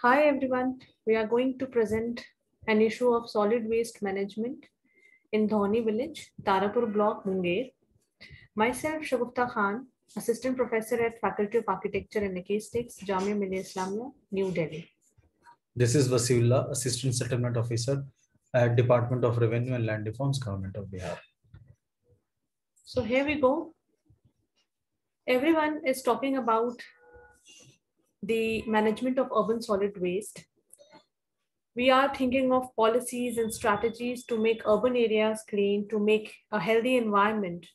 Hi everyone, we are going to present an issue of solid waste management in Dhoni village, Tarapur block, Munger. Myself, Shagufta Khan, Assistant Professor at Faculty of Architecture and Acoustics, Jamia Millia Islamia, New Delhi. This is Wasiullah, Assistant Settlement Officer at Department of Revenue and Land Reforms, Government of Bihar. So here we go. Everyone is talking about the management of urban solid waste. We are thinking of policies and strategies to make urban areas clean, to make a healthy environment.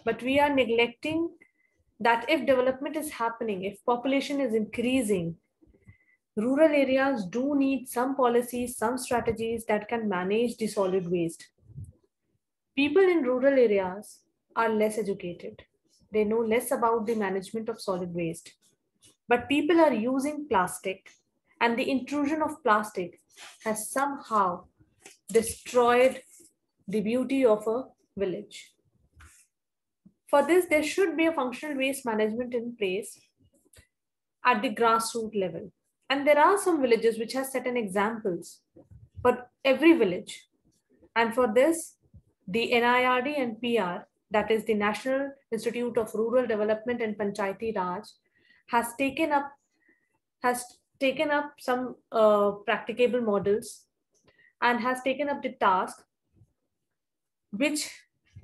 But we are neglecting that if development is happening, if population is increasing, rural areas do need some policies, some strategies that can manage the solid waste. People in rural areas are less educated. They know less about the management of solid waste. But people are using plastic, and the intrusion of plastic has somehow destroyed the beauty of a village. For this, there should be a functional waste management in place at the grassroots level. And there are some villages which have set an examples for every village. And for this, the NIRD and PR, that is the National Institute of Rural Development and Panchayati Raj, has taken up some practicable models and has taken up the task which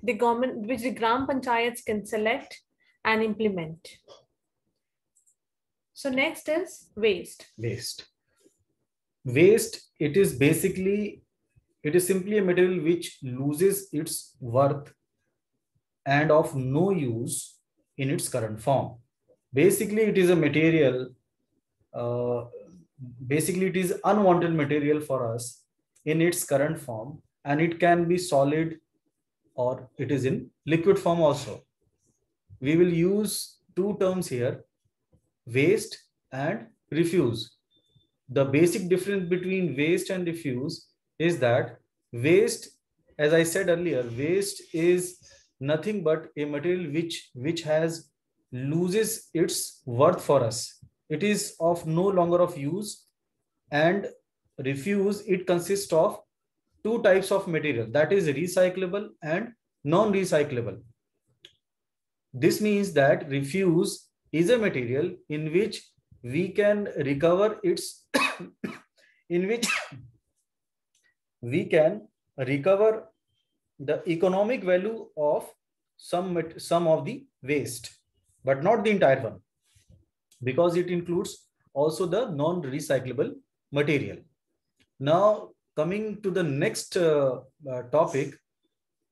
the Gram Panchayats can select and implement. So next is waste. Waste, it is simply a material which loses its worth and of no use in its current form. Basically, it is a material, it is unwanted material for us in its current form, and it can be solid or it is in liquid form also. We will use two terms here, waste and refuse. The basic difference between waste and refuse is that waste, as I said earlier, waste is nothing but a material which loses its worth for us. It is of no longer of use. And refuse, it consists of two types of material, that is recyclable and non-recyclable. This means that refuse is a material in which we can recover its in which we can recover the economic value of some of the waste, but not the entire one, because it includes also the non-recyclable material. Now, coming to the next topic,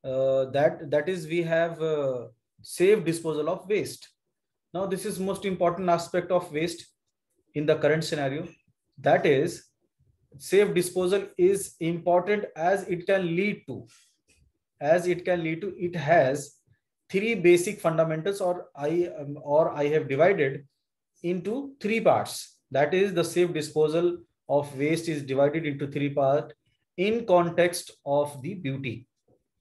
that is, we have safe disposal of waste. Now, this is most important aspect of waste in the current scenario. That is, safe disposal is important as it has three basic fundamentals, or I have divided into three parts. That is, the safe disposal of waste is divided into three parts in context of the beauty,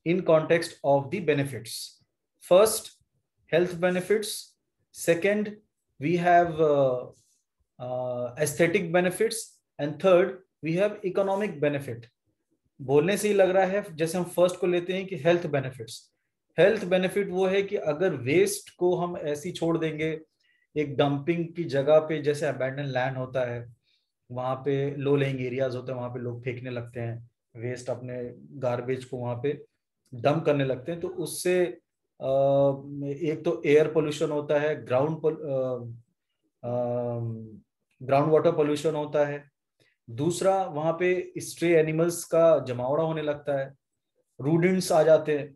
in context of the benefits. First, health benefits. Second, we have aesthetic benefits. And third, we have economic benefit. बोलने से ही लग रहा है जैसे हम first को लेते हैं कि हेल्थ बेनिफिट्स. हेल्थ बेनिफिट वो है कि अगर वेस्ट को हम ऐसी छोड़ देंगे एक डंपिंग की जगह पे, जैसे अबैंडन लैंड होता है, वहां पे लो लेइंग एरियाज होते हैं, वहां पे लोग फेंकने लगते हैं वेस्ट, अपने गार्बेज को वहां पे डंप करने लगते हैं, तो उससे एक तो एयर पोल्यूशन होता है, ग्राउंड वाटर पोल्यूशन होता है, दूसरा वहां पे स्ट्रे एनिमल्स का जमावड़ा होने लगता है, रूडेंट्स आ जाते हैं.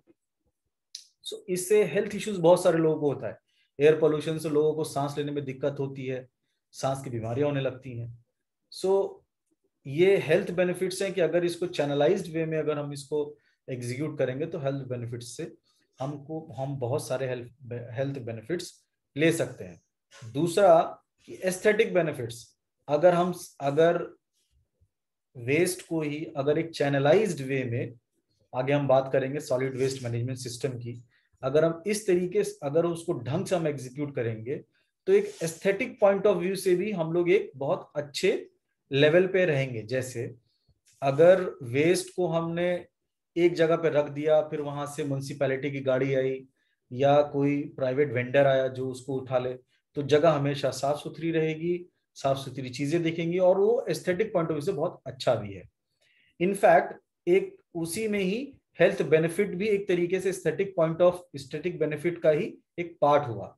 सो इससे हेल्थ इश्यूज बहुत सारे लोगों को होता है. एयर पोल्यूशन से लोगों को सांस लेने में दिक्कत होती है, सांस की बीमारियां होने लगती हैं. सो ये हेल्थ बेनिफिट्स हैं कि अगर इसको चैनलाइज्ड वे में अगर हम इसको एग्जीक्यूट करेंगे तो हेल्थ बेनिफिट्स से हम बहुत सारे हेल्थ बेनिफिट्स ले सकते हैं. दूसरा कि एस्थेटिक बेनिफिट्स, अगर वेस्ट को ही अगर एक चैनलाइज्ड वे में, आगे हम बात करेंगे सॉलिड वेस्ट मैनेजमेंट सिस्टम की, अगर हम इस तरीके से अगर उसको ढंग से हम एग्जीक्यूट करेंगे तो एक एस्थेटिक पॉइंट ऑफ व्यू से भी हम लोग एक बहुत अच्छे लेवल पे रहेंगे। जैसे अगर वेस्ट को हमने एक जगह पे रख दिया, फिर वहां से म्युनिसिपैलिटी की गाड़ी आई या कोई प्राइवेट वेंडर आया जो उसको उठा ले, तो जगह हमेशा साफ सुथरी रहेगी, साफ सुथरी चीजें दिखेंगी और वो एस्थेटिक पॉइंट ऑफ व्यू से बहुत अच्छा भी है। इनफैक्ट एक उसी में ही हेल्थ बेनिफिट भी एक तरीके से aesthetic point of aesthetic benefit का ही एक पार्ट हुआ।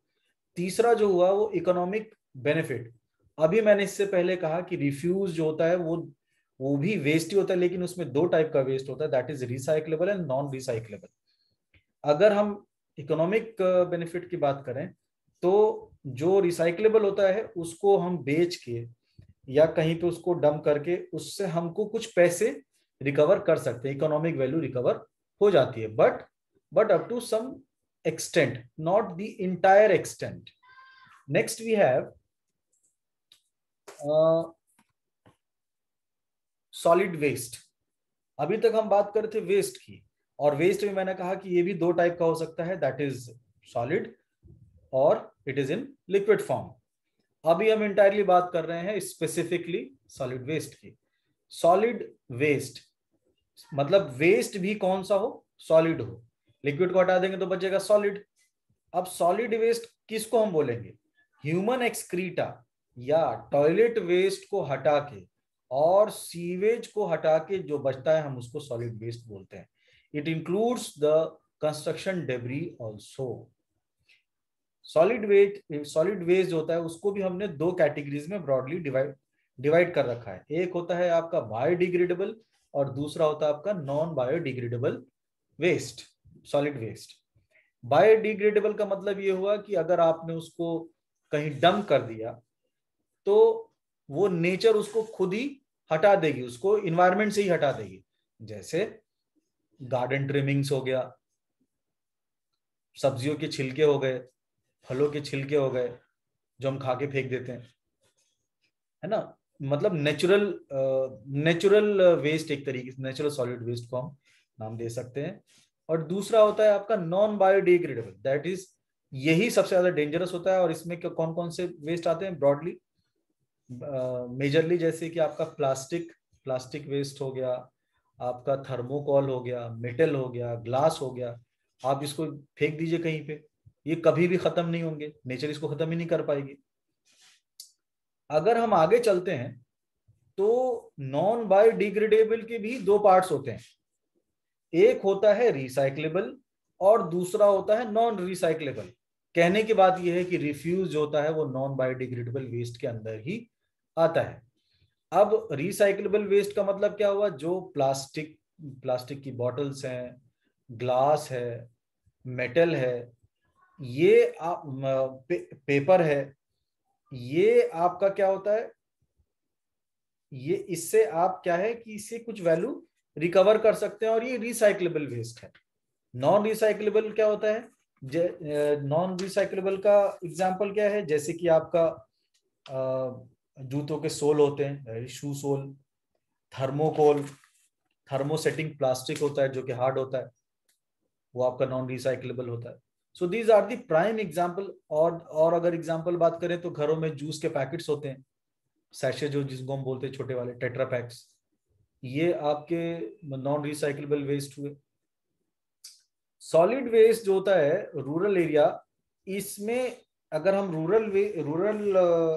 तीसरा जो हुआ वो इकोनॉमिक बेनिफिट। अभी मैंने इससे पहले कहा कि रिफ्यूज जो होता है वो भी वेस्ट ही होता है, लेकिन उसमें दो टाइप का वेस्ट होता है, that is recyclable and non recyclable. अगर हम इकोनॉमिक बेनिफिट की बात करें तो जो रिसाइक्लेबल होता है उसको हम बेच के या कहीं पे उसको डंप करके उससे हमको कुछ पैसे रिकवर कर सकते हैं, इकोनॉमिक वैल्यू रिकवर हो जाती है, but up to some extent, not the entire extent. Next we have solid waste. अभी तक हम बात कर रहे थे वेस्ट की, और वेस्ट में मैंने कहा कि ये भी दो टाइप का हो सकता है, दैट इज सॉलिड और it is in liquid form. अभी हम इंटायरली बात कर रहे हैं स्पेसिफिकली सॉलिड वेस्ट की। सॉलिड वेस्ट मतलब वेस्ट भी कौन सा हो, सॉलिड हो। लिक्विड को हटा देंगे तो बचेगा सॉलिड। अब सॉलिड वेस्ट किसको हम बोलेंगे, ह्यूमन एक्सक्रीटा या टॉयलेट वेस्ट को हटा के और सीवेज को हटा के जो बचता है हम उसको सॉलिड वेस्ट बोलते हैं। It includes the construction debris also. Solid waste जो होता है उसको भी हमने दो कैटेगरीज में ब्रॉडली डिवाइड कर रखा है। एक होता है आपका बायोडिग्रेडेबल और दूसरा होता है आपका non biodegradable waste, solid waste. Biodegradable का मतलब ये हुआ कि अगर आपने उसको कहीं डंप कर दिया तो वो नेचर उसको खुद ही हटा देगी, उसको इन्वायरमेंट से ही हटा देगी। जैसे गार्डन ट्रिमिंग्स हो गया, सब्जियों के छिलके हो गए, फलों के छिलके हो गए जो हम खा के फेंक देते हैं, है ना। मतलब नेचुरल वेस्ट, एक तरीके से नेचुरल सॉलिड वेस्ट को हम नाम दे सकते हैं। और दूसरा होता है आपका नॉन बायोडिग्रेडेबल, दैट इज यही सबसे ज्यादा डेंजरस होता है। और इसमें कौन कौन से वेस्ट आते हैं ब्रॉडली, मेजरली जैसे कि आपका प्लास्टिक वेस्ट हो गया, आपका थर्मोकॉल हो गया, मेटल हो गया, ग्लास हो गया। आप इसको फेंक दीजिए कहीं पे, ये कभी भी खत्म नहीं होंगे, नेचर इसको खत्म ही नहीं कर पाएगी। अगर हम आगे चलते हैं तो नॉन बायोडिग्रेडेबल के भी दो पार्ट्स होते हैं, एक होता है रिसाइक्लेबल और दूसरा होता है नॉन रिसाइक्लेबल। कहने की बात यह है कि रिफ्यूज जो होता है वो नॉन बायोडिग्रेडेबल वेस्ट के अंदर ही आता है। अब रिसाइक्लेबल वेस्ट का मतलब क्या हुआ, जो प्लास्टिक की बॉटल्स हैं, ग्लास है, मेटल है, ये पेपर है, ये आपका क्या होता है, ये इससे आप क्या है कि इससे कुछ वैल्यू रिकवर कर सकते हैं और ये रिसाइक्लेबल वेस्ट है। नॉन रिसाइक्लेबल क्या होता है, नॉन रिसाइक्लेबल का एग्जांपल क्या है, जैसे कि आपका जूतों के सोल होते हैं, शू सोल, थर्मोकोल, थर्मोसेटिंग प्लास्टिक होता है जो कि हार्ड होता है, वो आपका नॉन रिसाइक्लेबल होता है। So these are the prime example. और अगर एग्जांपल बात करें तो घरों में जूस के पैकेट्स होते हैं, सैशे जो जिसको हम बोलते हैं छोटे वाले टेट्रा पैक्स, ये आपके नॉन रिसाइक्लेबल वेस्ट हुए। सॉलिड वेस्ट जो होता है रूरल एरिया, इसमें अगर हम रूरल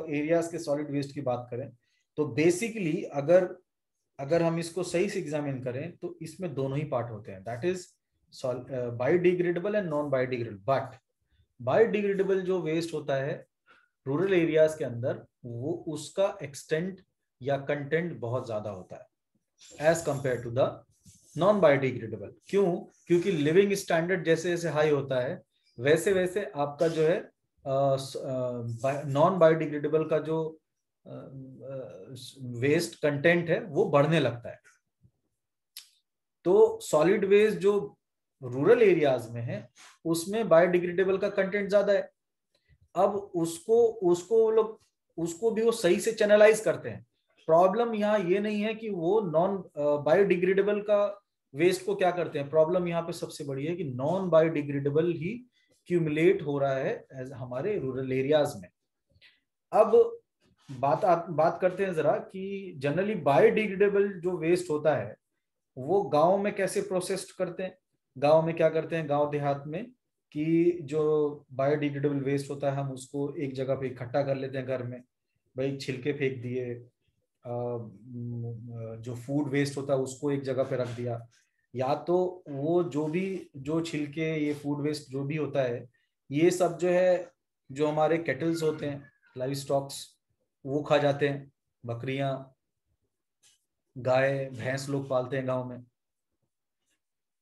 एरियाज के सॉलिड वेस्ट की बात करें तो बेसिकली अगर हम इसको सही से एग्जामिन करें तो इसमें दोनों ही पार्ट होते हैं, that is biodegradable and non biodegradable. But biodegradable जो वेस्ट होता है रूरल एरियाज के अंदर, वो उसका एक्सटेंट या कंटेंट बहुत ज्यादा होता है as compare to the non biodegradable. क्यों, क्योंकि लिविंग स्टैंडर्ड जैसे जैसे हाई होता है वैसे वैसे आपका जो है नॉन बायोडिग्रेडेबल का जो वेस्ट कंटेंट है वो बढ़ने लगता है। तो सॉलिड वेस्ट जो रूरल एरियाज में है उसमें बायोडिग्रेडेबल का कंटेंट ज्यादा है। अब उसको भी वो सही से चैनलाइज करते हैं। प्रॉब्लम यहाँ ये नहीं है कि वो नॉन बायोडिग्रेडेबल का वेस्ट को क्या करते हैं, प्रॉब्लम यहाँ पे सबसे बड़ी है कि नॉन बायोडिग्रेडेबल ही क्यूमुलेट हो रहा है हमारे रूरल एरियाज में। अब बात करते हैं जरा कि जनरली बायोडिग्रेडेबल जो वेस्ट होता है वो गांव में कैसे प्रोसेस्ड करते हैं। गांव में क्या करते हैं, गांव देहात में, कि जो बायोडिग्रेडेबल वेस्ट होता है हम उसको एक जगह पे इकट्ठा कर लेते हैं घर में। भाई छिलके फेंक दिए, जो फूड वेस्ट होता है उसको एक जगह पे रख दिया, या तो वो जो छिलके ये फूड वेस्ट जो भी होता है ये सब जो है, जो हमारे केटल्स होते हैं, लाइव स्टॉक्स, वो खा जाते हैं। बकरियां, गाय, भैंस लोग पालते हैं गांव में।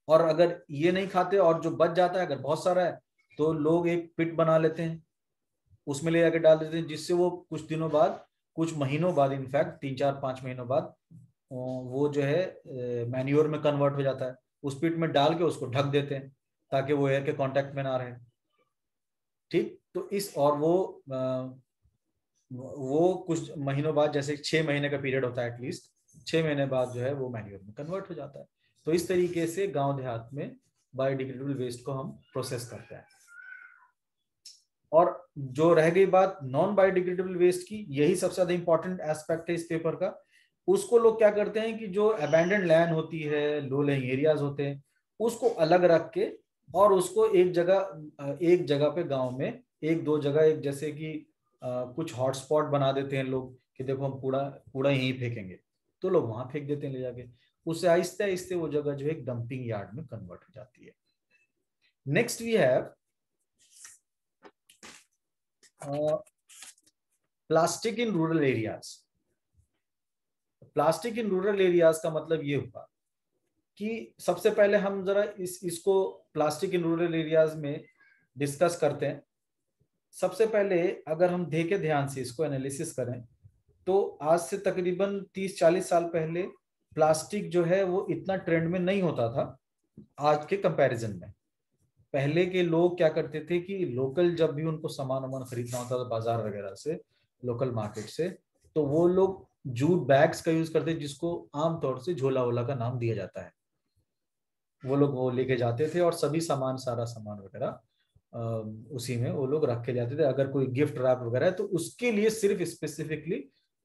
और अगर ये नहीं खाते और जो बच जाता है अगर बहुत सारा है तो लोग एक पिट बना लेते हैं, उसमें ले जाके डाल देते हैं, जिससे वो कुछ दिनों बाद, कुछ महीनों बाद, इनफैक्ट 3 4 5 महीनों बाद वो जो है मैन्योर में कन्वर्ट हो जाता है। उस पिट में डाल के उसको ढक देते हैं ताकि वो एयर के कांटेक्ट में ना रहे। ठीक, तो इस और वो कुछ महीनों बाद, जैसे 6 महीने का पीरियड होता है एटलीस्ट, 6 महीने बाद जो है वो मैन्योर में कन्वर्ट हो जाता है। तो इस तरीके से गांव देहात में बायोडिग्रेडेबल वेस्ट को हम प्रोसेस करते हैं। और जो रह गई बात नॉन बायोडिग्रेडेबल वेस्ट की, यही सबसे ज्यादा इंपॉर्टेंट एस्पेक्ट है इस पेपर का। उसको लोग क्या करते हैं कि जो अबैंडन्ड लैंड होती है, लो लेइंग एरियाज होते हैं, उसको अलग रख के और उसको एक जगह पे गांव में, एक दो जगह, एक जैसे कि कुछ हॉटस्पॉट बना देते हैं लोग कि देखो हम कूड़ा कूड़ा यहीं फेंकेंगे, तो लोग वहां फेंक देते हैं ले जाके। उससे आहिस्ते आहिस्ते वो जगह जो है एक डंपिंग यार्ड में कन्वर्ट हो जाती है। Next we have plastic in rural areas. Plastic in rural areas का मतलब ये हुआ कि सबसे पहले हम जरा इसको प्लास्टिक इन रूरल एरियाज में डिस्कस करते हैं। सबसे पहले अगर हम देखें ध्यान से इसको एनालिसिस करें तो आज से तकरीबन 30 40 साल पहले प्लास्टिक जो है वो इतना ट्रेंड में नहीं होता था आज के कंपैरिजन में। पहले के लोग क्या करते थे कि लोकल जब भी उनको सामान वामान खरीदना होता था बाजार वगैरह से, लोकल मार्केट से, तो वो लोग जूट बैग्स का यूज करते, जिसको आमतौर से झोला वोला का नाम दिया जाता है। वो लोग वो लेके जाते थे और सभी सामान, सारा सामान वगैरह उसी में वो लोग रख के जाते थे। अगर कोई गिफ्ट रैप वगैरह है तो उसके लिए सिर्फ स्पेसिफिकली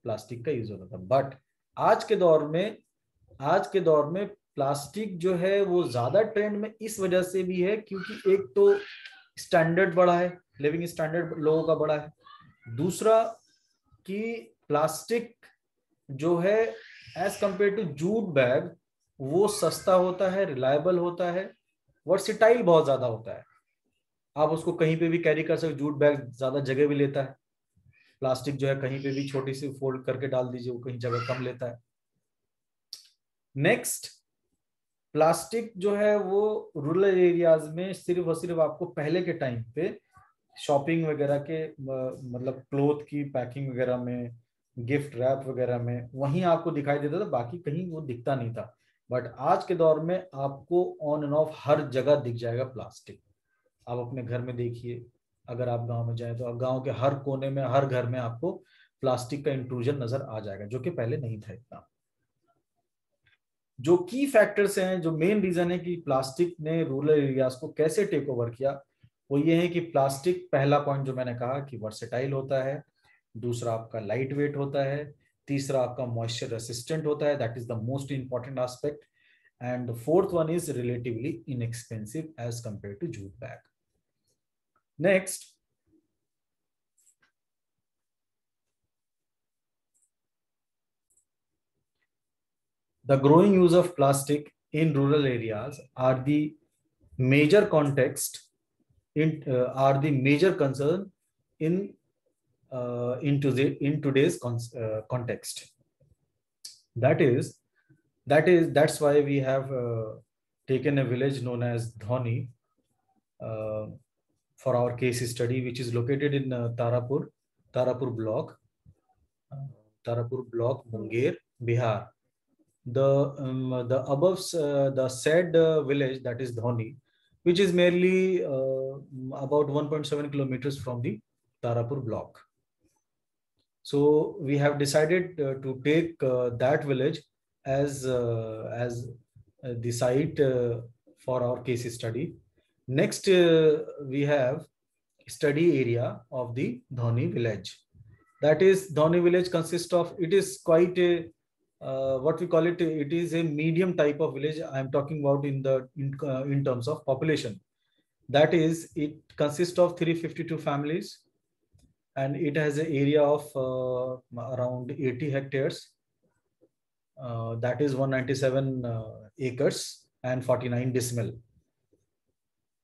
प्लास्टिक का यूज होता था। बट आज के दौर में प्लास्टिक जो है वो ज्यादा ट्रेंड में इस वजह से भी है क्योंकि एक तो स्टैंडर्ड बढ़ा है, लिविंग स्टैंडर्ड लोगों का बढ़ा है। दूसरा कि प्लास्टिक जो है as compare to jute bag वो सस्ता होता है, रिलायबल होता है, वर्सिटाइल बहुत ज्यादा होता है। आप उसको कहीं पे भी कैरी कर सकते। जूट बैग ज्यादा जगह भी लेता है, प्लास्टिक जो है कहीं पे भी छोटी सी फोल्ड करके डाल दीजिए, वो कहीं जगह कम लेता है। नेक्स्ट, प्लास्टिक जो है वो रूरल एरियाज में सिर्फ और सिर्फ आपको पहले के टाइम पे शॉपिंग वगैरह के मतलब क्लोथ की पैकिंग वगैरह में, गिफ्ट रैप वगैरह में वहीं आपको दिखाई देता था, बाकी कहीं वो दिखता नहीं था। बट आज के दौर में आपको ऑन एंड ऑफ हर जगह दिख जाएगा प्लास्टिक। आप अपने घर में देखिए, अगर आप गांव में जाएं तो आप गांव के हर कोने में, हर घर में आपको प्लास्टिक का इंट्रूजन नजर आ जाएगा, जो कि पहले नहीं था इतना। जो की फैक्टर्स हैं, जो मेन रीजन है कि प्लास्टिक ने रूरल एरियाज को कैसे टेक ओवर किया, वो ये है कि प्लास्टिक, पहला पॉइंट जो मैंने कहा कि वर्सेटाइल होता है, दूसरा आपका लाइट वेट होता है, तीसरा आपका मॉइस्चर रेसिस्टेंट होता है, that is the most important aspect, and the fourth one is relatively inexpensive as compare to jute bag. Next, the growing use of plastic in rural areas are the major context are the major concern in in today's context. That's why we have taken a village known as Dhoni uh, for our case study, which is located in Tarapur block, Munger, Bihar. The above the said village, that is Dhoni, which is merely about 1.7 kilometers from the Tarapur block. So we have decided to take that village as the site for our case study. Next, we have study area of the Dhoni village. That is, Dhoni village consists of, it is quite a what we call it, it is a medium type of village. I am talking about in terms of population. That is, it consists of 352 families, and it has an area of around 80 hectares. That is 197 acres and 49 decimal.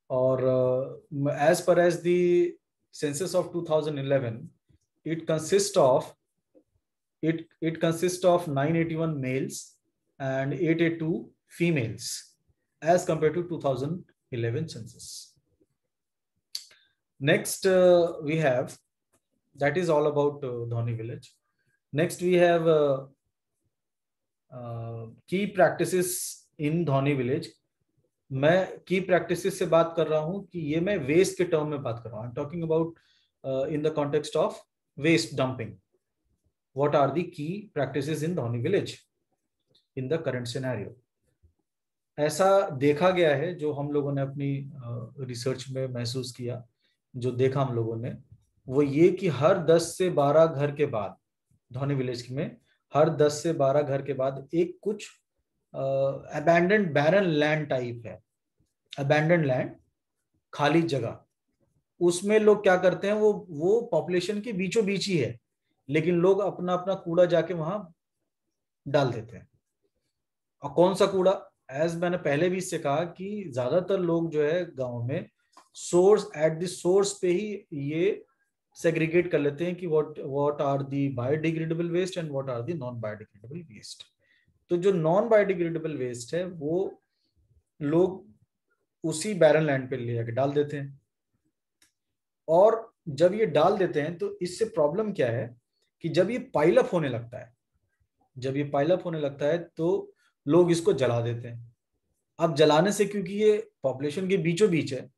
Or as per as the census of 2011, it consists of 981 males and 882 females as compared to 2011 census. Next, we have, that is all about Dhoni village. Next, we have key practices in Dhoni village. मैं की practices से बात कर रहा हूं कि ये मैं वेस्ट के टर्म में बात कर रहा हूं. I am talking about in the context of waste dumping. What are the key practices in Dhoni village in the current scenario? ऐसा देखा गया है, जो हम लोगों ने अपनी रिसर्च में महसूस किया, जो देखा हम लोगों ने, वो ये कि हर 10 से 12 घर के बाद, धोनी विलेज में हर 10 से 12 घर के बाद एक कुछ अबैंडन्ड बैरन लैंड टाइप है. अबैंडन्ड लैंड, खाली जगह, उसमें लोग क्या करते हैं, वो पॉपुलेशन के बीचों बीच ही है, लेकिन लोग अपना अपना कूड़ा जाके वहां डाल देते हैं. और कौन सा कूड़ा, एज मैंने पहले भी इससे कहा कि ज्यादातर लोग जो है गांव में सोर्स, एट द सोर्स पे ही ये सेग्रीगेट कर लेते हैं कि what are the biodegradable waste and what are the non biodegradable waste. तो जो नॉन बायोडिग्रेडेबल वेस्ट है वो लोग उसी बैरन लैंड पे ले जाके डाल देते हैं. और जब ये डाल देते हैं तो इससे प्रॉब्लम क्या है कि जब ये पाइलअप होने लगता है तो लोग इसको जला देते हैं. अब जलाने से, क्योंकि ये पॉपुलेशन के बीचों बीच है,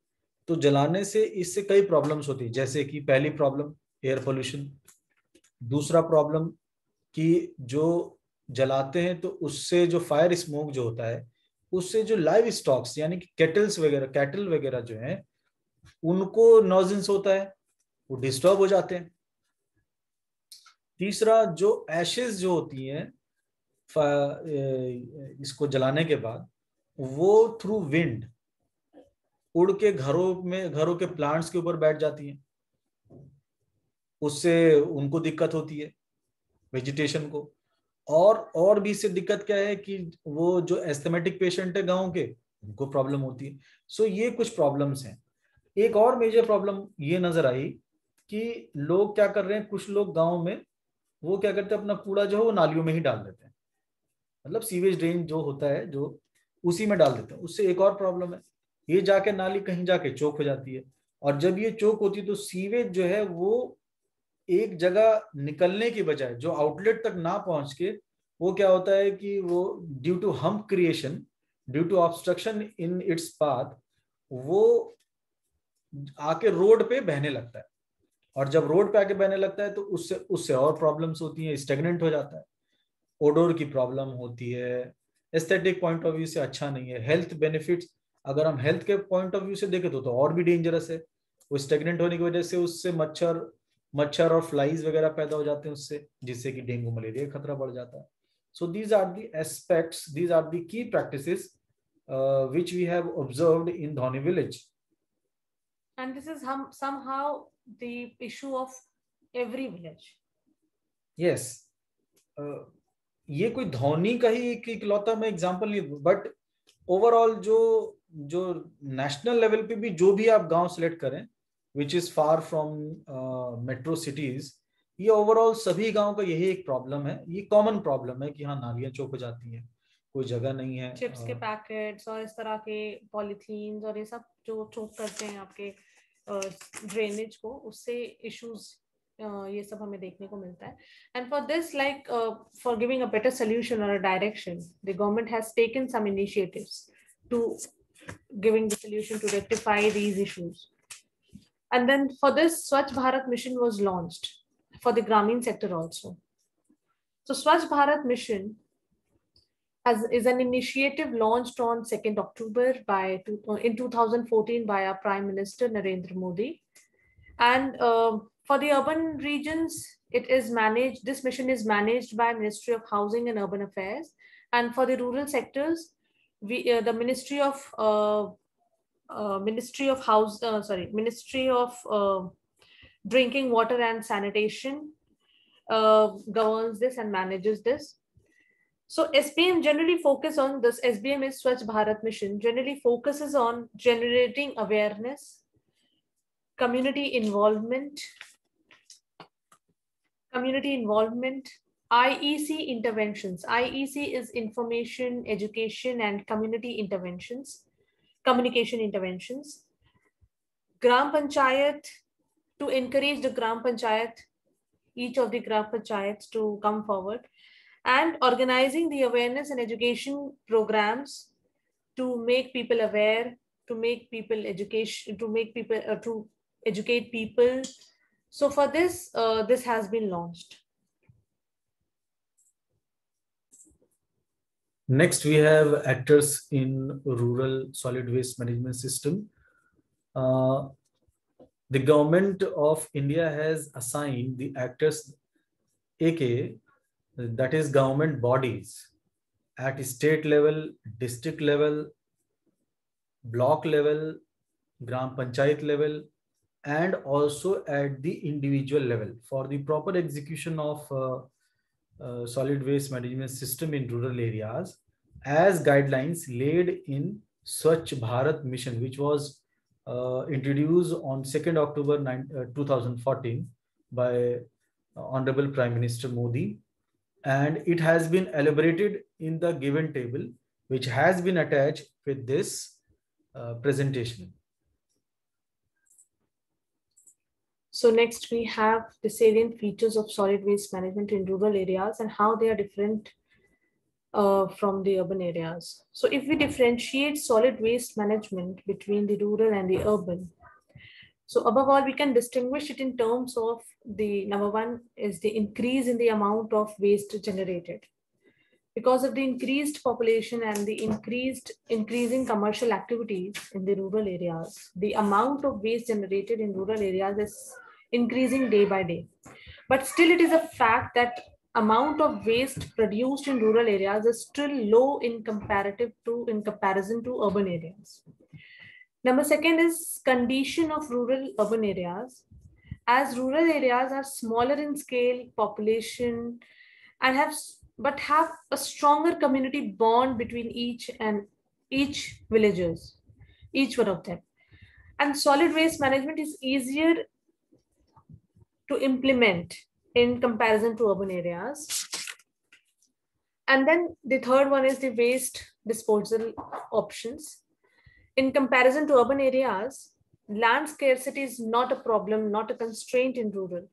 तो जलाने से इससे कई प्रॉब्लम्स होती है. जैसे कि पहली प्रॉब्लम एयर पोल्यूशन, दूसरा प्रॉब्लम कि जो जलाते हैं तो उससे जो फायर स्मोक जो होता है, उससे जो लाइव स्टॉक्स यानी कि कैटल वगैरह जो है, उनको नॉइजेंस होता है, वो डिस्टर्ब हो जाते हैं. तीसरा, जो एशेज जो होती हैं इसको जलाने के बाद, वो थ्रू विंड उड़ के घरों के प्लांट्स के ऊपर बैठ जाती हैं. उससे उनको दिक्कत होती है, वेजिटेशन को. और भी इससे दिक्कत क्या है कि वो जो एस्थमेटिक पेशेंट है गांव के, उनको प्रॉब्लम होती है. सो ये कुछ प्रॉब्लम्स हैं. एक और मेजर प्रॉब्लम ये नजर आई कि लोग क्या कर रहे हैं, कुछ लोग गांव में वो क्या करते हैं, अपना कूड़ा जो है वो नालियों में ही डाल देते हैं. मतलब सीवेज ड्रेन जो होता है, जो उसी में डाल देते हैं. उससे एक और प्रॉब्लम है, ये जाके नाली कहीं जाके चोक हो जाती है. और जब ये चोक होती है तो सीवेज जो है वो एक जगह निकलने की बजाय जो आउटलेट तक ना पहुंच के, वो क्या होता है कि वो due to hump creation, due to obstruction in its path, वो आके रोड पे बहने लगता है. और जब रोड पे आके बहने लगता है तो उससे और प्रॉब्लम्स होती हैं, स्टेगनेंट हो जाता है, ओडोर की प्रॉब्लम होती है, एस्थेटिक पॉइंट ऑफ व्यू से अच्छा नहीं है. हेल्थ बेनिफिट्स, अगर हम हेल्थ के पॉइंट ऑफ व्यू से देखें तो और भी डेंजरस है. वो स्टेगनेंट होने की वजह से उससे मच्छर और फ्लाइज वगैरह पैदा हो जाते हैं उससे, जिससे कि डेंगू मलेरिया का खतरा बढ़ जाता है. So these are the aspects, these are the key practices which we have observed in Dhoni village. And this is somehow the issue of every village. Yes. ये कोई धोनी का ही एक इकलौता मैं एग्जांपल नहीं, बट ओवरऑल जो नेशनल लेवल पे भी जो भी आप गांव सिलेक्ट करें which is far from metro cities, ये ओवरऑल सभी गांव का यही एक प्रॉब्लम है. ये कॉमन प्रॉब्लम है कि हाँ, नालियां चौक हो जाती हैं, कोई जगह नहीं है, चिप्स के पैकेट्स और इस तरह के पॉलीथीन्स और ये सब जो चोक करते हैं आपके ड्रेनेज को, उससे इश्यूज ये सब हमें देखने को मिलता है. And for this, like for giving a better solution और a direction, the government has taken some initiatives to giving the solution to rectify these issues. And then for this, Swachh Bharat mission was launched for the Grameen sector also. So Swachh Bharat mission is an initiative launched on 2nd October in 2014 by our Prime Minister Narendra Modi. And For the urban regions, it is managed, this mission is managed by Ministry of Housing and Urban Affairs. And for the rural sectors, the Ministry of Drinking Water and Sanitation governs this and manages this. So SBM generally focus on this. SBM is Swachh Bharat Mission, generally focuses on generating awareness, community involvement, IEC interventions. IEC is information, education, and community interventions, communication interventions. Gram Panchayat, to encourage the Gram Panchayat, each of the Gram Panchayats to come forward, and organizing the awareness and education programs to make people aware, to make people education, to educate people. So for this, this has been launched. Next, we have actors in rural solid waste management system. The government of India has assigned the actors, aka that is government bodies at state level, district level, block level, gram panchayat level, and also at the individual level for the proper execution of solid waste management system in rural areas, as guidelines laid in Swachh Bharat Mission, which was introduced on 2nd October 2014 by Honorable Prime Minister Modi, and it has been elaborated in the given table, which has been attached with this presentation. So next we have the salient features of solid waste management in rural areas and how they are different from the urban areas. So if we differentiate solid waste management between the rural and the urban, so above all, we can distinguish it in terms of the number one is the increase in the amount of waste generated. Because of the increased population and the increasing commercial activities in the rural areas, the amount of waste generated in rural areas is increasing day by day. But still it is a fact that amount of waste produced in rural areas is still low in comparison to urban areas. Number second is condition of rural urban areas. As rural areas are smaller in scale, population, and have a stronger community bond between each villagers, each one of them. And solid waste management is easier to implement in comparison to urban areas. And then the third one is the waste disposal options. In comparison to urban areas, land scarcity is not a problem, not a constraint in rural.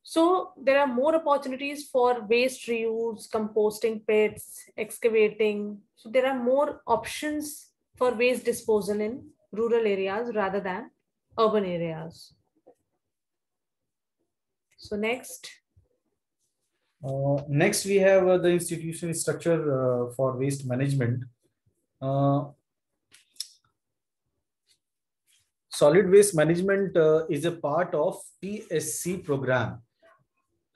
So there are more opportunities for waste reuse, composting pits, excavating. So there are more options for waste disposal in rural areas rather than urban areas. So next. Next, we have the institutional structure for waste management. Solid waste management is a part of TSC program.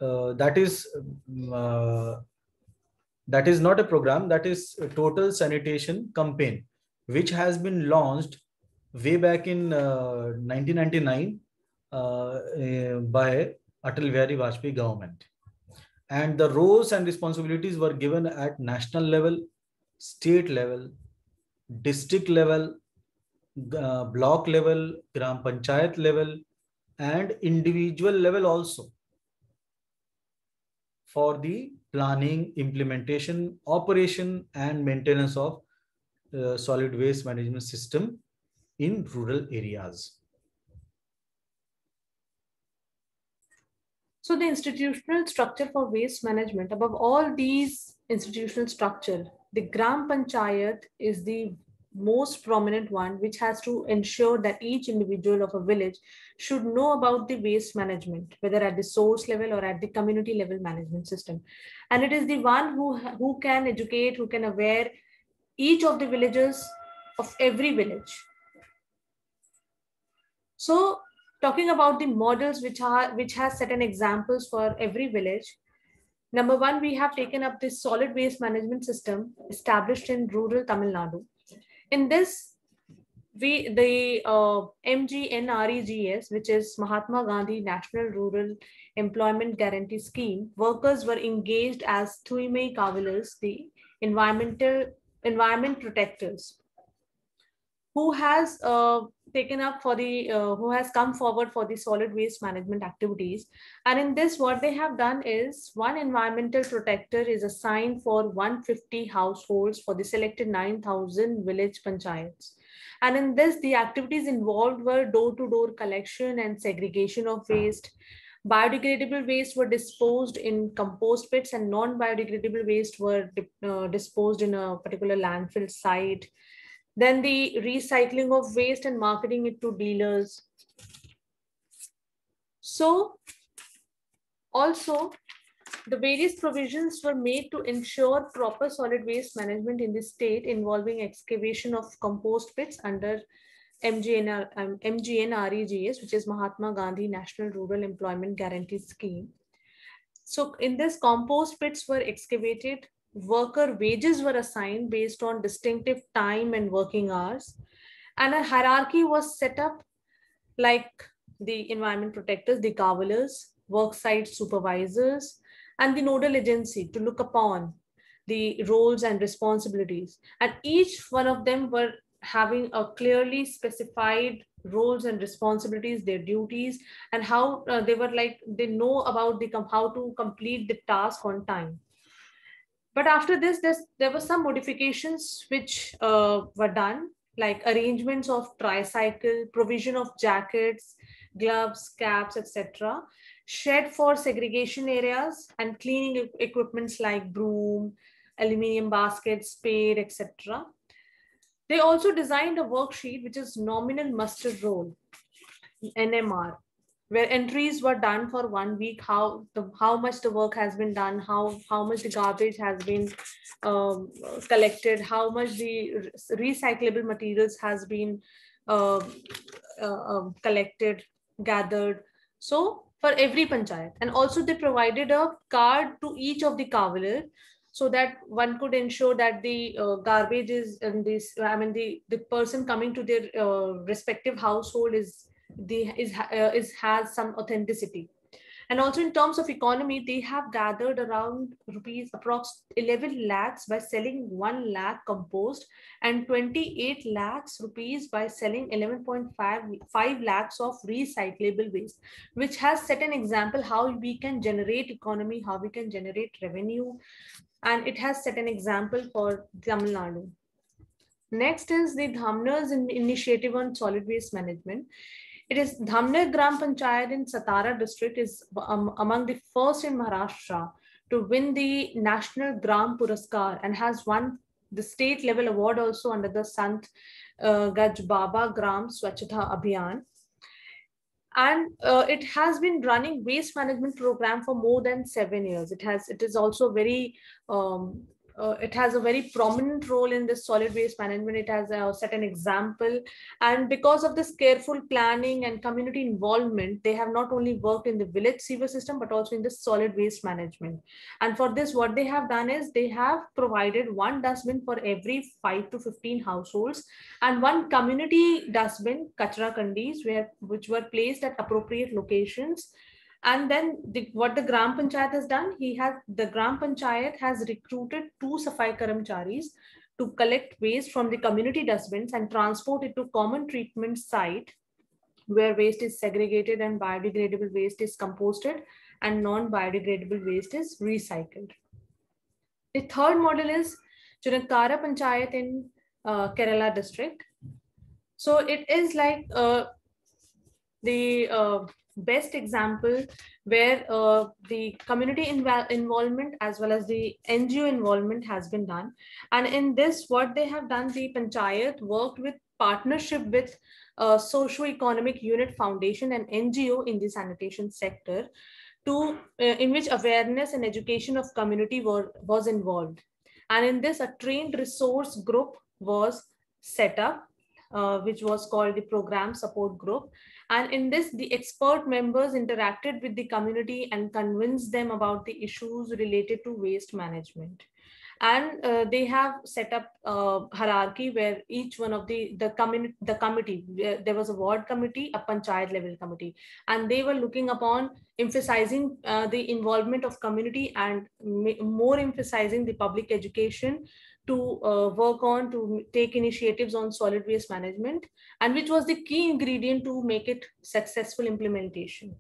That is not a program, that is a total sanitation campaign, which has been launched way back in 1999 by Atal Bihari Vajpayee government. And the roles and responsibilities were given at national level, state level, district level, block level, gram panchayat level, and individual level also, for the planning, implementation, operation, and maintenance of solid waste management system in rural areas. So the institutional structure for waste management, above all these institutional structure, the Gram Panchayat is the most prominent one, which has to ensure that each individual of a village should know about the waste management, whether at the source level or at the community level management system. And it is the one who can educate, who can aware each of the villagers of every village. So Talking about the models which has set an examples for every village. Number one, we have taken up this solid waste management system established in rural Tamil Nadu. In this, the MGNREGS, which is Mahatma Gandhi National Rural Employment Guarantee Scheme, workers were engaged as Thuimei Kavalars, the environment protectors, who has taken up for the who has come forward for the solid waste management activities. And in this, what they have done is one environmental protector is assigned for 150 households for the selected 9,000 village panchayats. And in this, the activities involved were door-to-door collection and segregation of waste. Biodegradable waste were disposed in compost pits, and non-biodegradable waste were disposed in a particular landfill site. Then the recycling of waste and marketing it to dealers. So also, the various provisions were made to ensure proper solid waste management in the state, involving excavation of compost pits under MGNREGS, which is Mahatma Gandhi National Rural Employment Guarantee Scheme. So in this, compost pits were excavated, worker wages were assigned based on distinctive time and working hours, and a hierarchy was set up like the environment protectors, the kavalars, worksite supervisors, and the nodal agency to look upon the roles and responsibilities. And each one of them were having a clearly specified roles and responsibilities, their duties, and how they were like, they know about the how to complete the task on time. But after this, there were some modifications which were done, like arrangements of tricycle, provision of jackets, gloves, caps, etc., shed for segregation areas, and cleaning equipments like broom, aluminium baskets, spade, etc. They also designed a worksheet, which is nominal muster roll, NMR, where entries were done for 1 week, how much the work has been done, how much the garbage has been collected, how much the recyclable materials has been uh, collected, gathered. So for every panchayat, and also they provided a card to each of the kavalar, so that one could ensure that the garbage is in this, I mean the person coming to their respective household is has some authenticity. And also in terms of economy, they have gathered around rupees approx 11 lakhs by selling 1 lakh compost, and 28 lakhs rupees by selling 11.5 lakhs of recyclable waste, which has set an example how we can generate economy, how we can generate revenue, and it has set an example for Tamil Nadu. Next is the Dhamner's initiative on solid waste management. It is Dhamner Gram Panchayat in Satara district is among the first in Maharashtra to win the National Gram Puraskar, and has won the state level award also under the Sant Gaj Baba Gram Swachhata Abhiyan. And it has been running waste management program for more than 7 years. It is also very it has a very prominent role in this solid waste management. It has set an example, and because of this careful planning and community involvement, they have not only worked in the village sewer system but also in the solid waste management. And for this, what they have done is they have provided one dustbin for every 5 to 15 households, and one community dustbin, kachra kandis, which were placed at appropriate locations. And then what the Gram Panchayat has done, the Gram Panchayat has recruited 2 Safai Karamcharis to collect waste from the community dustbins and transport it to common treatment site, where waste is segregated and biodegradable waste is composted and non-biodegradable waste is recycled. The third model is Chunakkara Panchayat in Kerala district. So it is like the best example where the community involvement as well as the NGO involvement has been done. And in this, what they have done, the Panchayat worked with partnership with Socio-Economic Unit Foundation and NGO in the sanitation sector, to in which awareness and education of community was involved. And in this, a trained resource group was set up, which was called the Program Support Group. And in this, the expert members interacted with the community and convinced them about the issues related to waste management. And they have set up a hierarchy where each one of the committee, there was a ward committee, a panchayat level committee, and they were looking upon emphasizing the involvement of community and more emphasizing the public education to work on, to take initiatives on solid waste management, and which was the key ingredient to make it successful implementation.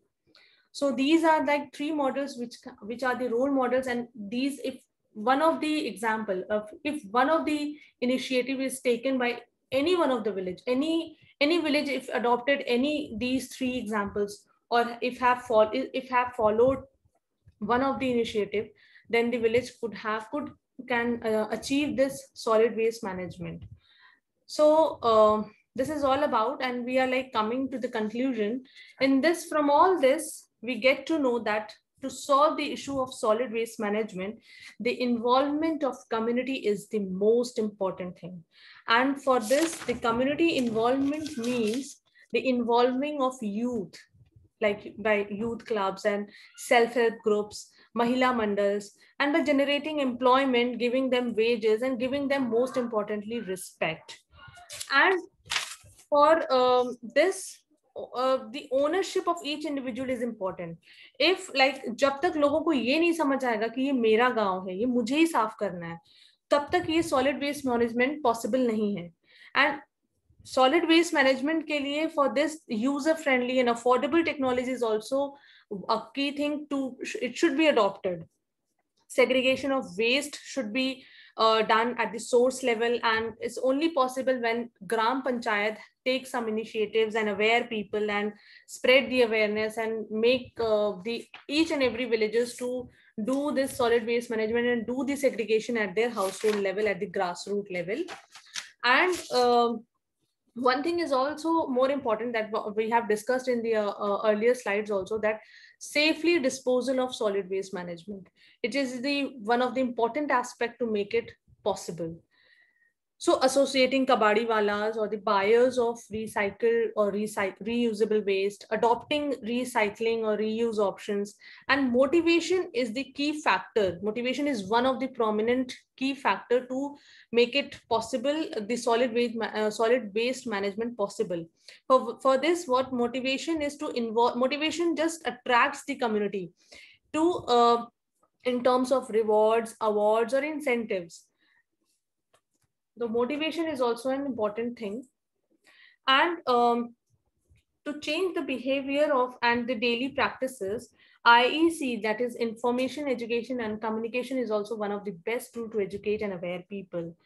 So these are like three models which are the role models, and these, if one of the example of, if one of the initiative is taken by any one of the village, any village, if adopted any these three examples, or if have followed one of the initiative, then the village can achieve this solid waste management. So this is all about, and we are like coming to the conclusion. In this, from all this, we get to know that to solve the issue of solid waste management, the involvement of community is the most important thing. And for this, the community involvement means the involving of youth, like by youth clubs and self-help groups, Mahila Mandals, and by generating employment, giving them wages, and giving them, most importantly, respect. And for this, the ownership of each individual is important. If like जब तक लोगों को ये नहीं समझ आएगा कि ये मेरा गांव है, ये मुझे ही साफ करना है, तब तक ये solid waste management possible नहीं है. And solid waste management के लिए, for this, user friendly and affordable technology is also a key thing to, it should be adopted. Segregation of waste should be done at the source level, and it's only possible when Gram Panchayat take some initiatives and aware people and spread the awareness and make the each and every villagers to do this solid waste management and do the segregation at their household level, at the grassroots level. And one thing is also more important that we have discussed in the earlier slides also, that safely disposal of solid waste management. It is the one of the important aspect to make it possible. So associating kabadi walas or the buyers of recycled or reusable waste, adopting recycling or reuse options, and motivation is the key factor. Motivation is one of the prominent key factor to make it possible, the solid waste management possible. For this, what motivation is to involve, motivation just attracts the community to in terms of rewards, awards, or incentives. The motivation is also an important thing. And to change the behavior of and the daily practices, IEC, that is information, education, and communication, is also one of the best tool to educate and aware people.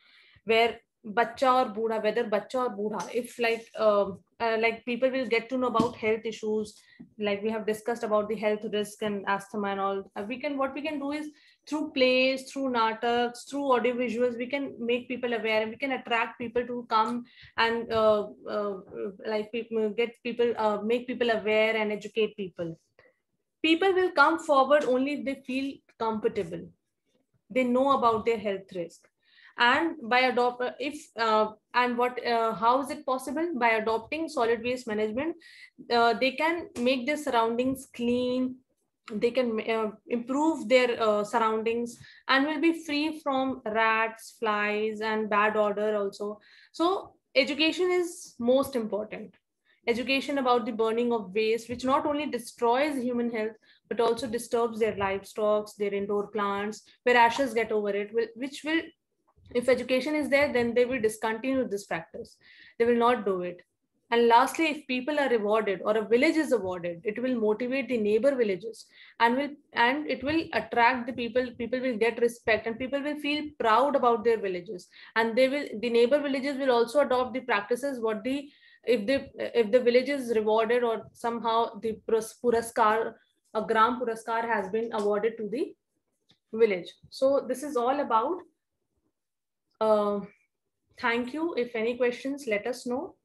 Where bacha or booda, whether bacha or booda, if like people will get to know about health issues, like we have discussed about the health risk and asthma and all, what we can do is through plays, through nataks, through audio visuals, we can make people aware, and we can attract people to come and like people make people aware and educate people. People will come forward only if they feel comfortable, they know about their health risk. And by how is it possible? By adopting solid waste management, they can make their surroundings clean, they can improve their surroundings, and will be free from rats, flies, and bad odor also. So education is most important. Education about the burning of waste, which not only destroys human health, but also disturbs their livestock, their indoor plants, where ashes get over it, which will, if education is there, then they will discontinue this practice. They will not do it. And lastly, if people are rewarded or a village is awarded, it will motivate the neighbor villages, and it will attract the people. People will get respect, and people will feel proud about their villages. And the neighbor villages will also adopt the practices if the village is rewarded, or somehow the puraskar, a Gram Puraskar has been awarded to the village. So this is all about. Thank you. If any questions, let us know.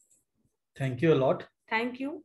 Thank you a lot. Thank you.